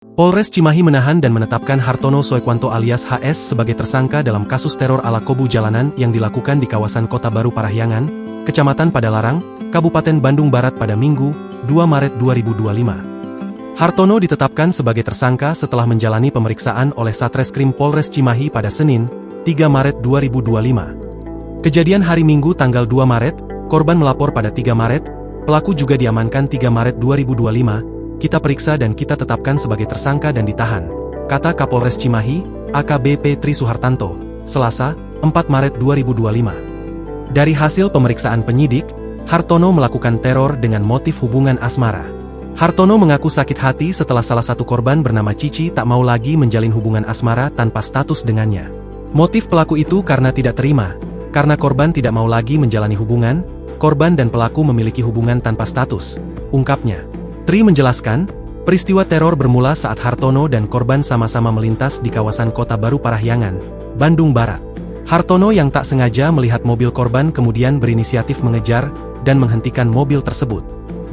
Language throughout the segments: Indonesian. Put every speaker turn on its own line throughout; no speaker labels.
Polres Cimahi menahan dan menetapkan Hartono Soekwanto alias HS sebagai tersangka dalam kasus teror ala Kobu Jalanan yang dilakukan di kawasan Kota Baru Parahyangan, Kecamatan Padalarang, Kabupaten Bandung Barat pada Minggu, 2 Maret 2025. Hartono ditetapkan sebagai tersangka setelah menjalani pemeriksaan oleh Satreskrim Polres Cimahi pada Senin, 3 Maret 2025. Kejadian hari Minggu tanggal 2 Maret, korban melapor pada 3 Maret, pelaku juga diamankan 3 Maret 2025, kita periksa dan kita tetapkan sebagai tersangka dan ditahan, kata Kapolres Cimahi, AKBP Tri Suhartanto, Selasa, 4 Maret 2025. Dari hasil pemeriksaan penyidik, Hartono melakukan teror dengan motif hubungan asmara. Hartono mengaku sakit hati setelah salah satu korban bernama Cici tak mau lagi menjalin hubungan asmara tanpa status dengannya. Motif pelaku itu karena tidak terima, karena korban tidak mau lagi menjalani hubungan, korban dan pelaku memiliki hubungan tanpa status, ungkapnya. Tri menjelaskan, peristiwa teror bermula saat Hartono dan korban sama-sama melintas di kawasan Kota Baru Parahyangan, Bandung Barat. Hartono yang tak sengaja melihat mobil korban kemudian berinisiatif mengejar dan menghentikan mobil tersebut.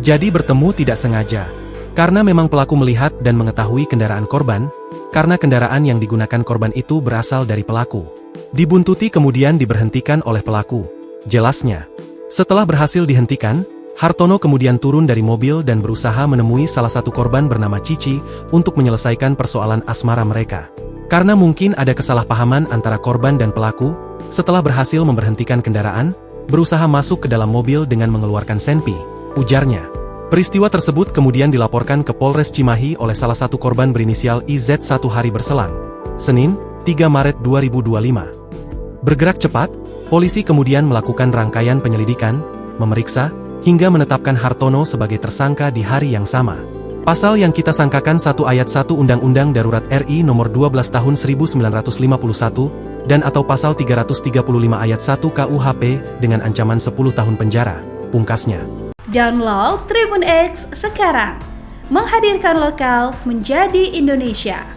Jadi bertemu tidak sengaja. Karena memang pelaku melihat dan mengetahui kendaraan korban, karena kendaraan yang digunakan korban itu berasal dari pelaku. Dibuntuti kemudian diberhentikan oleh pelaku. Jelasnya, setelah berhasil dihentikan, Hartono kemudian turun dari mobil dan berusaha menemui salah satu korban bernama Cici untuk menyelesaikan persoalan asmara mereka. Karena mungkin ada kesalahpahaman antara korban dan pelaku, setelah berhasil memberhentikan kendaraan, berusaha masuk ke dalam mobil dengan mengeluarkan senpi, ujarnya. Peristiwa tersebut kemudian dilaporkan ke Polres Cimahi oleh salah satu korban berinisial IZ 1 hari berselang, Senin, 3 Maret 2025. Bergerak cepat, polisi kemudian melakukan rangkaian penyelidikan, memeriksa, hingga menetapkan Hartono sebagai tersangka di hari yang sama. Pasal yang kita sangkakan 1 ayat 1 Undang-Undang Darurat RI Nomor 12 Tahun 1951 dan atau pasal 335 ayat 1 KUHP dengan ancaman 10 tahun penjara, pungkasnya.
Download Tribun X sekarang, menghadirkan lokal menjadi Indonesia.